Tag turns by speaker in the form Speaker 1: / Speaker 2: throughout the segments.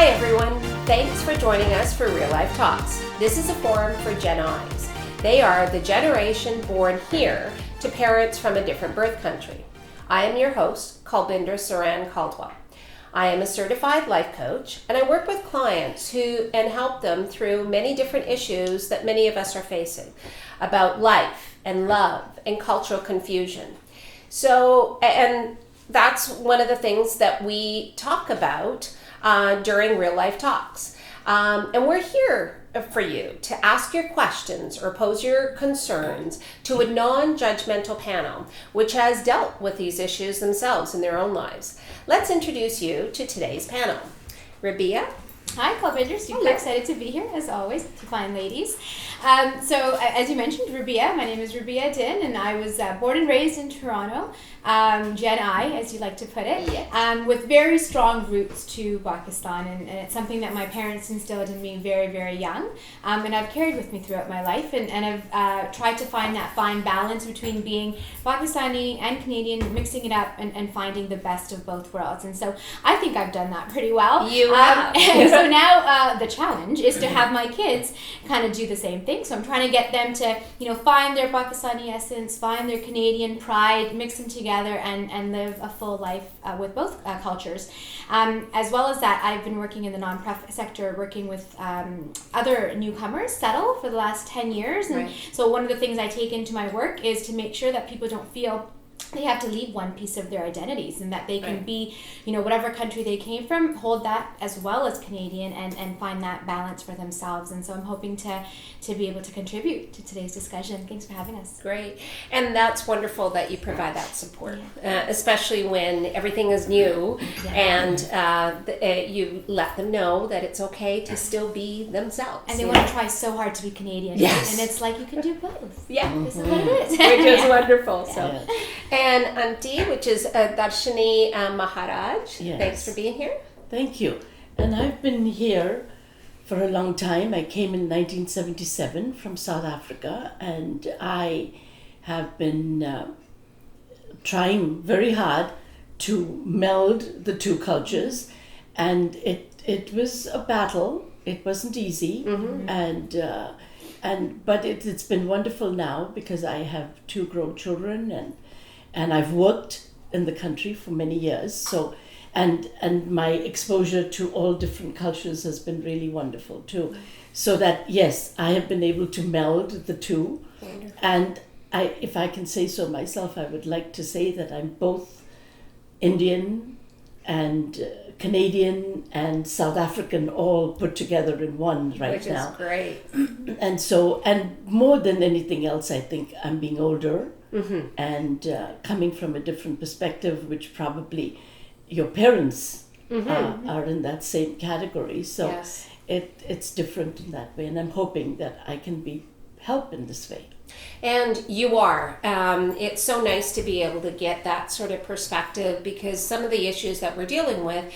Speaker 1: Hi everyone, thanks for joining us for Real Life Talks. This is a forum for Gen Is. They are the generation born here to parents from a different birth country. I am your host, Kalbinder Saran Caldwell. I am a certified life coach, and I work with clients and help them through many different issues that many of us are facing about life and love and cultural confusion. And that's one of the things that we talk about during Real Life Talks. And we're here for you to ask your questions or pose your concerns to a non-judgmental panel, which has dealt with these issues themselves in their own lives. Let's introduce you to today's panel. Rabia.
Speaker 2: Hi, Kalbinder. Super excited to be here, as always, to find ladies. So, as you mentioned, Rabia. My name is Rabia Din, and I was born and raised in Toronto, Gen I, as you like to put it, yes. With very strong roots to Pakistan, and it's something that my parents instilled in me very, very young, and I've carried with me throughout my life, and I've tried to find that fine balance between being Pakistani and Canadian, mixing it up and finding the best of both worlds, and so I think I've done that pretty well.
Speaker 1: You have.
Speaker 2: So now the challenge is to have my kids kind of do the same thing. So I'm trying to get them to, find their Pakistani essence, find their Canadian pride, mix them together and live a full life with both cultures. As well as that, I've been working in the nonprofit sector, working with other newcomers settle for the last 10 years. And so one of the things I take into my work is to make sure that people don't feel they have to leave one piece of their identities, and that they can be, whatever country they came from, hold that as well as Canadian and find that balance for themselves. And so I'm hoping to be able to contribute to today's discussion. Thanks for having us.
Speaker 1: Great. And that's wonderful that you provide that support, especially when everything is new and you let them know that it's okay to still be themselves.
Speaker 2: And they want to try so hard to be Canadian.
Speaker 1: Yes.
Speaker 2: And it's like you can do both.
Speaker 1: Yeah.
Speaker 2: This is what it is.
Speaker 1: Which is wonderful. So. And Auntie, which is Shalini Maharaj.
Speaker 3: Yes.
Speaker 1: Thanks for being here.
Speaker 3: Thank you. And I've been here for a long time. I came in 1977 from South Africa, and I have been trying very hard to meld the two cultures, and it was a battle. It wasn't easy, but it's been wonderful now because I have two grown children, and I've worked in the country for many years. So, and my exposure to all different cultures has been really wonderful too. So that, yes, I have been able to meld the two. Wonderful. And if I can say so myself, I would like to say that I'm both Indian and Canadian and South African all put together in one right now.
Speaker 1: Which is great.
Speaker 3: And more than anything else, I think I'm being older. And coming from a different perspective, which probably your parents are in that same category. So it's different in that way. And I'm hoping that I can help in this way.
Speaker 1: And you are. It's so nice to be able to get that sort of perspective, because some of the issues that we're dealing with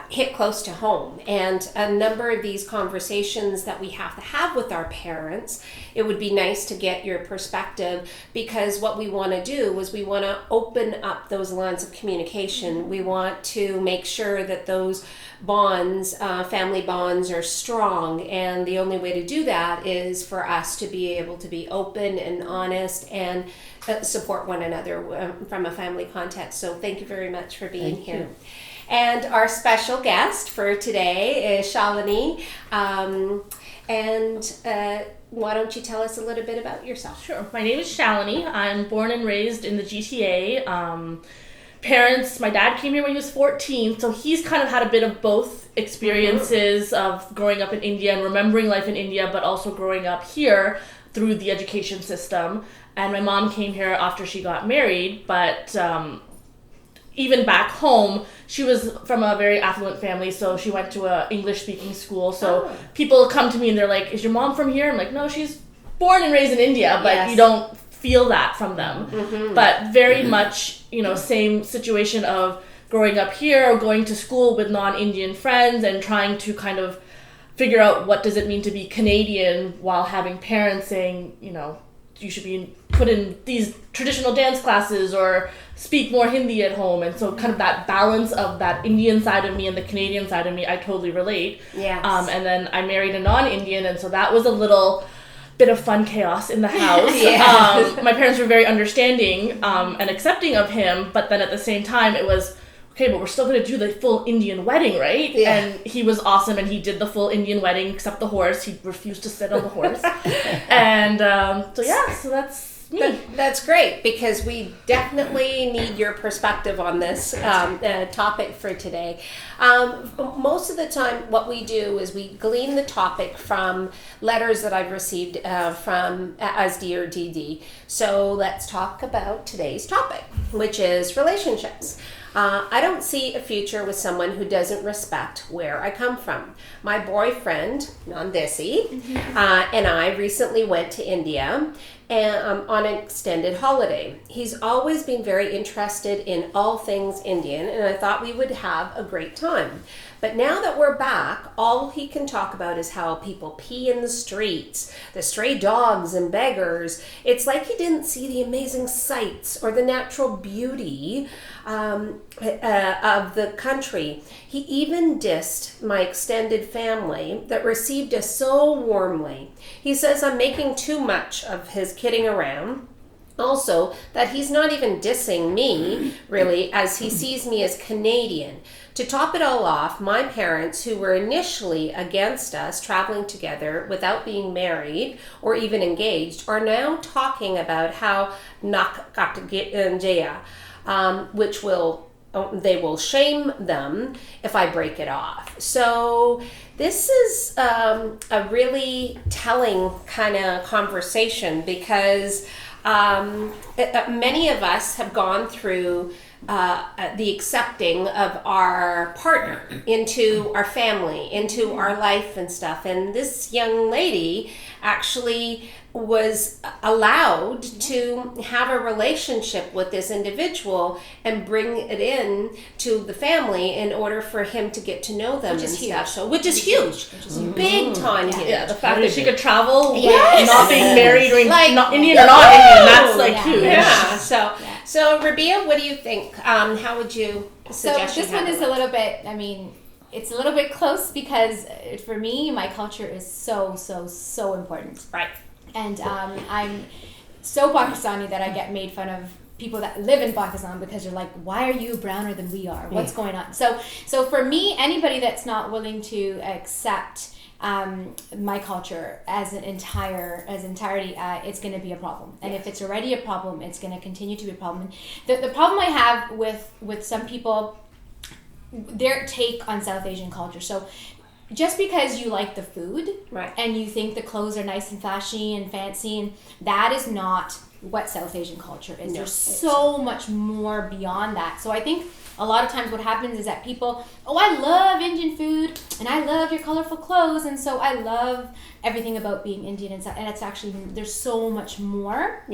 Speaker 1: hit close to home, and a number of these conversations that we have to have with our parents, it would be nice to get your perspective, because what we want to do is we want to open up those lines of communication. We want to make sure that those bonds, family bonds, are strong, and the only way to do that is for us to be able to be open and honest and support one another from a family context. So thank you very much for being here.
Speaker 3: You.
Speaker 1: And our special guest for today is Shalini. Why don't you tell us a little bit about yourself?
Speaker 4: Sure. My name is Shalini. I'm born and raised in the GTA. My dad came here when he was 14, so he's kind of had a bit of both experiences of growing up in India and remembering life in India, but also growing up here through the education system. And my mom came here after she got married, but even back home, she was from a very affluent family, so she went to a English-speaking school. So people come to me and they're like, "Is your mom from here?" I'm like, "No, she's born and raised in India," but you don't feel that from them. But very much, same situation of growing up here, going to school with non-Indian friends and trying to kind of figure out what does it mean to be Canadian while having parents saying, you should be put in these traditional dance classes or speak more Hindi at home. And so kind of that balance of that Indian side of me and the Canadian side of me, I totally relate.
Speaker 1: Yes.
Speaker 4: And then I married a non-Indian, and so that was a little bit of fun chaos in the house.
Speaker 1: Yes.
Speaker 4: My parents were very understanding and accepting of him, but then at the same time it was, okay, but we're still going to do the full Indian wedding, right?
Speaker 1: Yeah.
Speaker 4: And he was awesome, and he did the full Indian wedding except the horse. He refused to sit on the horse. And so that's me.
Speaker 1: That's great, because we definitely need your perspective on this topic for today. Most of the time what we do is we glean the topic from letters that I've received from as DearDIDI. So let's talk about today's topic, which is relationships. I don't see a future with someone who doesn't respect where I come from. My boyfriend, Nandesi, and I recently went to India and, on an extended holiday. He's always been very interested in all things Indian, and I thought we would have a great time. But now that we're back, all he can talk about is how people pee in the streets, the stray dogs and beggars. It's like he didn't see the amazing sights or the natural beauty of the country. He even dissed my extended family that received us so warmly. He says I'm making too much of his kidding around. Also, that he's not even dissing me, really, as he sees me as Canadian. To top it all off, my parents, who were initially against us traveling together without being married or even engaged, are now talking about how nakatjaya, which they will shame them if I break it off. So this is a really telling kind of conversation, because many of us have gone through the accepting of our partner into our family, into our life and stuff. And this young lady actually was allowed to have a relationship with this individual and bring it in to the family in order for him to get to know them,
Speaker 2: which is huge.
Speaker 1: So, which is huge, big time huge.
Speaker 4: Yeah, the fact that she could travel
Speaker 1: Yes.
Speaker 4: with not being married or
Speaker 1: Like,
Speaker 4: not Indian or not Indian, that's like huge.
Speaker 1: Yeah. So Rabia, what do you think? How would you suggest?
Speaker 2: So this one is a little bit, it's a little bit close, because for me, my culture is so important.
Speaker 1: Right.
Speaker 2: And I'm so Pakistani that I get made fun of people that live in Pakistan, because they're like, why are you browner than we are? What's going on? So for me, anybody that's not willing to accept my culture as entirety, it's going to be a problem. And if it's already a problem, it's going to continue to be a problem. The problem I have with some people, their take on South Asian culture. So just because you like the food,
Speaker 1: right,
Speaker 2: and you think the clothes are nice and flashy and fancy, and that is not what South Asian culture is. There's so much more beyond that. So I think a lot of times what happens is that people, I love Indian food, and I love your colorful clothes, and so I love everything about being Indian, and it's actually, there's so much more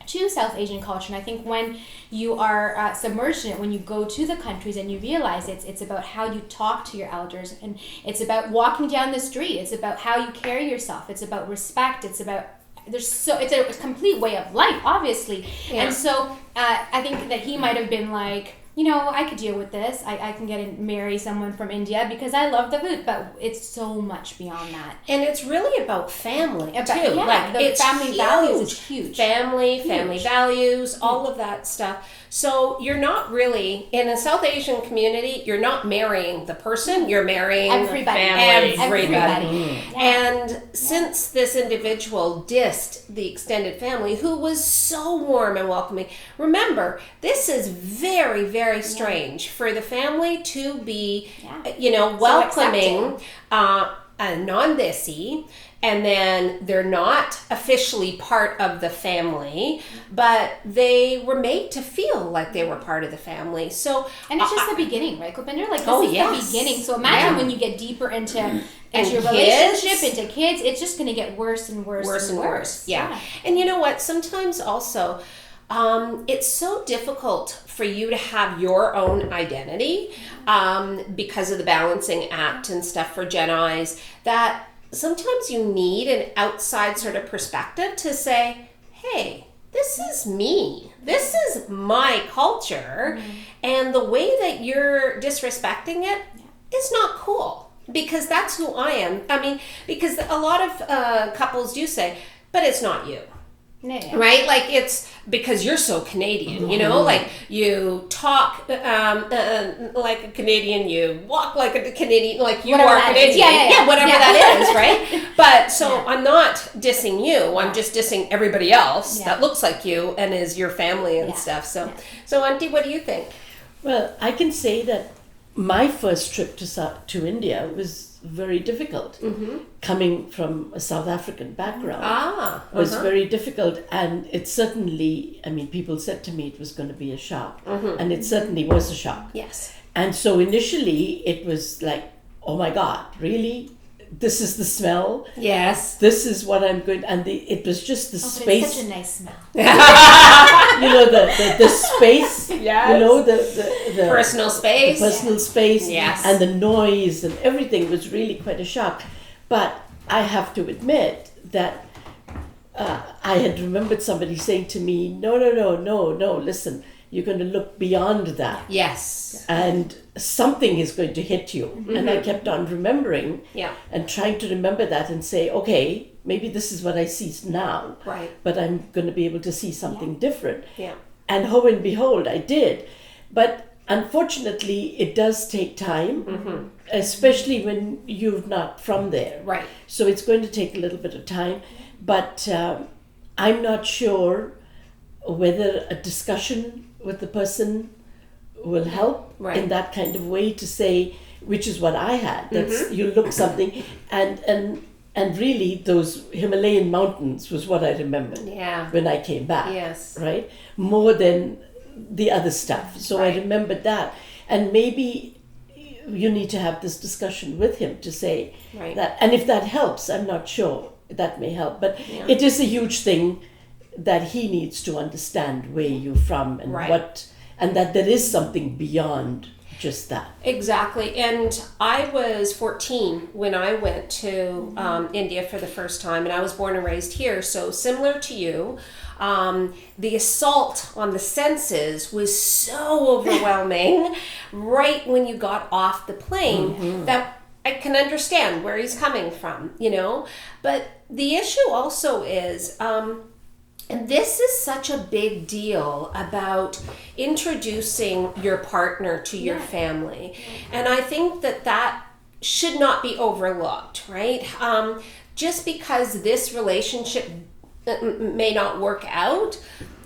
Speaker 2: to South Asian culture. And I think when you are submerged in it, when you go to the countries and you realize it's about how you talk to your elders, and it's about walking down the street, it's about how you carry yourself, it's about respect, it's about it's a complete way of life, obviously. And so I think that he might have been like, I could deal with this. I can get and marry someone from India because I love the food, but it's so much beyond that.
Speaker 1: And it's really about family too.
Speaker 2: Yeah,
Speaker 1: like,
Speaker 2: the
Speaker 1: it's
Speaker 2: family
Speaker 1: huge.
Speaker 2: values is huge.
Speaker 1: Family values, all of that stuff. So you're not really, in a South Asian community, you're not marrying the person, you're marrying
Speaker 2: everybody.
Speaker 1: Everybody. And since this individual dissed the extended family, who was so warm and welcoming, remember, this is very, very strange for the family to be, welcoming a non-desi, and then they're not officially part of the family, but they were made to feel like they were part of the family. So,
Speaker 2: and it's just the beginning, right, Kupinder? Like, this is the beginning. So imagine when you get deeper into your relationship, into kids, it's just going to get worse and worse and worse.
Speaker 1: Yeah. And you know what? Sometimes also, it's so difficult for you to have your own identity because of the balancing act and stuff for Gen Is, that sometimes you need an outside sort of perspective to say, hey, this is me. This is my culture. And the way that you're disrespecting it is not cool. Because that's who I am. I mean, because a lot of couples do say, but it's not you.
Speaker 2: Yeah.
Speaker 1: Right? Like, it's because you're so Canadian, you know? Like, you talk like a Canadian, you walk like a Canadian, like you
Speaker 2: Whatever
Speaker 1: are
Speaker 2: that
Speaker 1: Canadian.
Speaker 2: is. Yeah.
Speaker 1: Whatever that is, right? But so I'm not dissing you. I'm just dissing everybody else that looks like you and is your family and stuff. So Auntie, what do you think?
Speaker 3: Well, I can say that my first trip to India was very difficult. Coming from a South African background was very difficult, and it certainly, I mean, people said to me it was going to be a shock, and it certainly was a shock.
Speaker 1: Yes.
Speaker 3: And so initially it was like, oh my God, really? This is the smell?
Speaker 1: Yes.
Speaker 3: This is what I'm going, and it was just the space.
Speaker 2: It's such a nice smell.
Speaker 3: You know, the space.
Speaker 1: Yes.
Speaker 3: You know, the
Speaker 1: Personal space.
Speaker 3: The personal space.
Speaker 1: Yes.
Speaker 3: And the noise and everything was really quite a shock. But I have to admit that I had remembered somebody saying to me, no, listen, you're going to look beyond that.
Speaker 1: Yes.
Speaker 3: And something is going to hit you. And I kept on remembering and trying to remember that and say, okay, maybe this is what I see now.
Speaker 1: Right.
Speaker 3: But I'm going to be able to see something different.
Speaker 1: Yeah.
Speaker 3: And lo and behold, I did. But unfortunately, it does take time, especially when you're not from there.
Speaker 1: Right.
Speaker 3: So it's going to take a little bit of time. But I'm not sure whether a discussion with the person will help in that kind of way to say, which is what I had. That's you look something, and really those Himalayan mountains was what I remembered when I came back.
Speaker 1: Yes.
Speaker 3: Right? More than the other stuff. So I remembered that. And maybe you need to have this discussion with him to say that. And if that helps, I'm not sure that may help. But it is a huge thing that he needs to understand where you're from and what, and that there is something beyond just that. Exactly.
Speaker 1: And I was 14 when I went to India for the first time, and I was born and raised here. So similar to you, the assault on the senses was so overwhelming right when you got off the plane that I can understand where he's coming from, you know. But the issue also is, and this is such a big deal about introducing your partner to your family. And I think that should not be overlooked, right? Just because this relationship may not work out,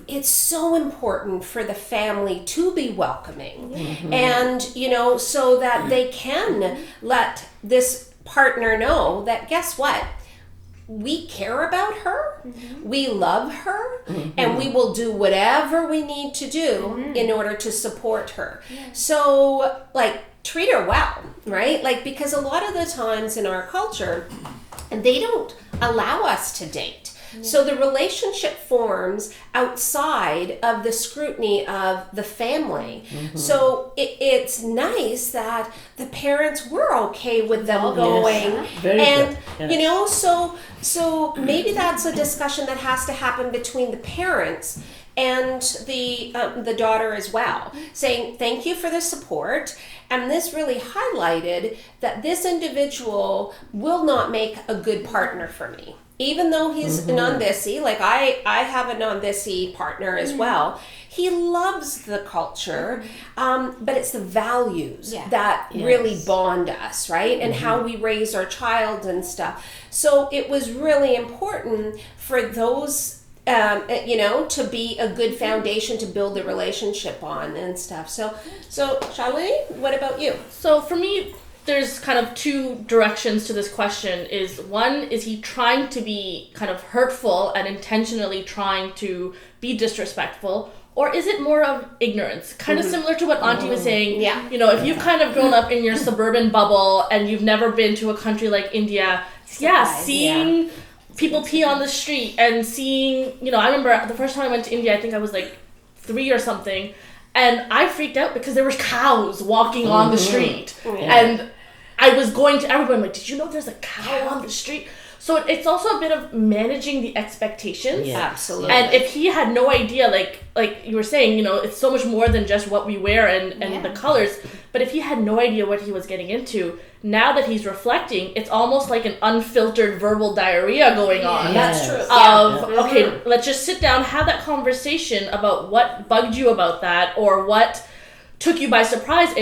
Speaker 1: it's so important for the family to be welcoming. And, you know, so that they can let this partner know that, guess what? We care about her, we love her, and we will do whatever we need to do in order to support her. So, like, treat her well, right? Like, because a lot of the times in our culture, they don't allow us to date. So the relationship forms outside of the scrutiny of the family. So it's nice that the parents were okay with them going.
Speaker 3: Very
Speaker 1: and
Speaker 3: good.
Speaker 1: you know, so maybe that's a discussion that has to happen between the parents and the daughter as well, saying thank you for the support. And this really highlighted that this individual will not make a good partner for me. Even though he's non-Desi, like I have a non-Desi partner as well, he loves the culture, but it's the values that really bond us, right? And how we raise our child and stuff. So it was really important for those, you know, to be a good foundation to build the relationship on and stuff. So Shalini, what about you?
Speaker 4: So for me, there's kind of two directions to this question. Is one, is he trying to be kind of hurtful and intentionally trying to be disrespectful? Or is it more of ignorance? Kind of similar to what Auntie was saying.
Speaker 1: Yeah.
Speaker 4: You know, if you've kind of grown up in your suburban bubble and you've never been to a country like India, seeing people pee on the street and seeing, you know, I remember the first time I went to India, I think I was like 3 or something, and I freaked out because there were cows walking on the street. And I was going to everyone, like, did you know there's a cow on the street? So it's also a bit of managing the expectations.
Speaker 3: Yeah.
Speaker 1: Absolutely.
Speaker 4: And if he had no idea, like you were saying, it's so much more than just what we wear and the colors. But if he had no idea what he was getting into, now that he's reflecting, it's almost like an unfiltered verbal diarrhea going on.
Speaker 1: That's true.
Speaker 4: Okay, let's just sit down, have that conversation about what bugged you about that, or what took you by surprise,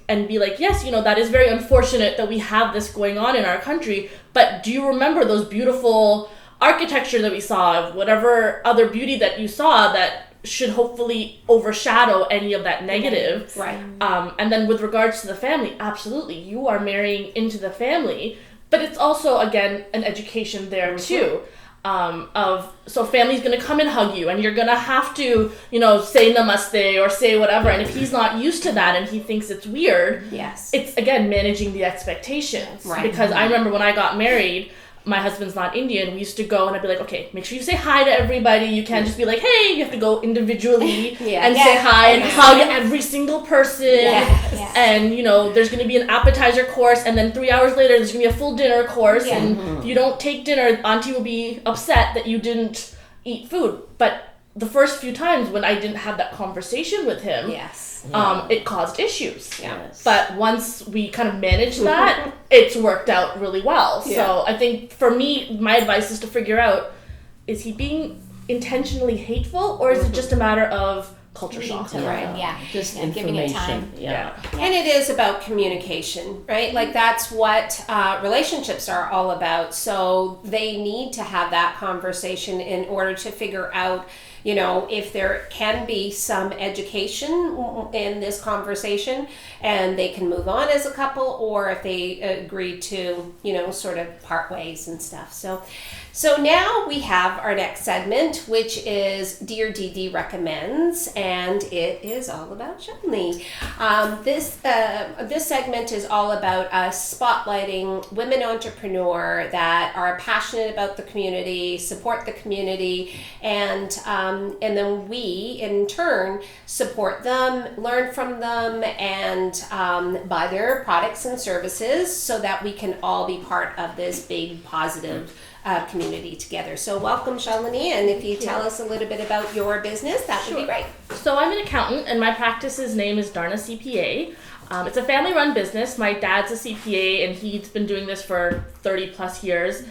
Speaker 4: and be like, yes, that is very unfortunate that we have this going on in our country, but do you remember those beautiful architecture that we saw, whatever other beauty that you saw that should hopefully overshadow any of that negative.
Speaker 1: Right.
Speaker 4: And then with regards to the family, absolutely, you are marrying into the family, but it's also, again, an education there too. So family's gonna come and hug you, and you're gonna have to, say namaste or say whatever. And if he's not used to that and he thinks it's weird,
Speaker 1: Yes.
Speaker 4: it's again managing the expectations.
Speaker 1: Right.
Speaker 4: Because I remember when I got married, my husband's not Indian, we used to go and I'd be like, okay, make sure you say hi to everybody. You can't just be like, hey, you have to go individually and say hi and hug every single person.
Speaker 1: Yes.
Speaker 4: And, there's going to be an appetizer course, and then 3 hours later, there's going to be a full dinner course. And if you don't take dinner, auntie will be upset that you didn't eat food. But the first few times when I didn't have that conversation with him, it caused issues.
Speaker 3: Yes.
Speaker 4: But once we kind of managed that, it's worked out really well.
Speaker 1: Yeah.
Speaker 4: So I think for me, my advice is to figure out, is he being intentionally hateful, or is it just a matter of culture shock?
Speaker 1: Right.
Speaker 2: Yeah.
Speaker 3: Just
Speaker 2: giving it
Speaker 3: information.
Speaker 2: time.
Speaker 3: Yeah.
Speaker 1: And it is about communication, right? Like that's what relationships are all about. So they need to have that conversation in order to figure out, if there can be some education in this conversation and they can move on as a couple, or if they agree to, sort of part ways and stuff. So now we have our next segment, which is DearDIDI Recommends, and it is all about Shalini. This segment is all about us spotlighting women entrepreneurs that are passionate about the community, support the community, and then we, in turn, support them, learn from them, and buy their products and services so that we can all be part of this big positive community together. So welcome, Shalini, and if you tell us a little bit about your business, that would be great.
Speaker 4: So I'm an accountant, and my practice's name is Darna CPA. It's a family-run business. My dad's a CPA, and he's been doing this for 30 plus years.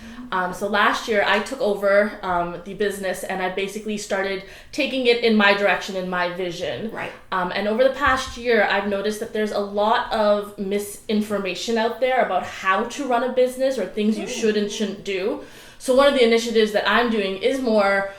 Speaker 4: So last year, I took over the business, and I basically started taking it in my direction, in my vision.
Speaker 1: Right.
Speaker 4: And over the past year, I've noticed that there's a lot of misinformation out there about how to run a business or things you should and shouldn't do. So one of the initiatives that I'm doing is more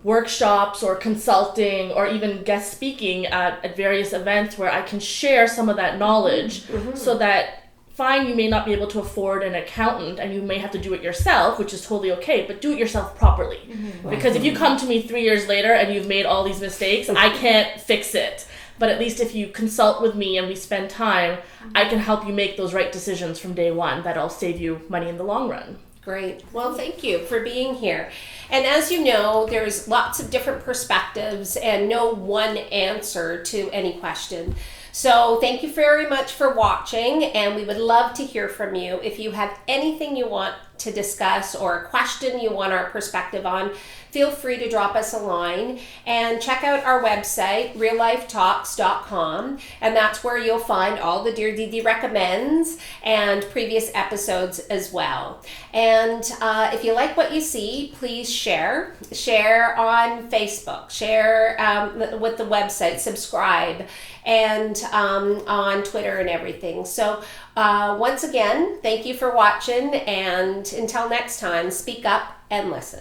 Speaker 4: workshops or consulting or even guest speaking at various events where I can share some of that knowledge so that, fine, you may not be able to afford an accountant and you may have to do it yourself, which is totally okay, but do it yourself properly. Because if you come to me 3 years later and you've made all these mistakes, I can't fix it. But at least if you consult with me and we spend time, I can help you make those right decisions from day one that'll save you money in the long run.
Speaker 1: Great. Well, thank you for being here. And as you know, there's lots of different perspectives and no one answer to any question. So thank you very much for watching, and we would love to hear from you. If you have anything you want to discuss or a question you want our perspective on, feel free to drop us a line and check out our website, REALLIFEtalks.com, and that's where you'll find all the DearDIDI Recommends and previous episodes as well. And if you like what you see, please share on Facebook, share with the website, subscribe, and on Twitter and everything. So once again, thank you for watching, and until next time, speak up and listen.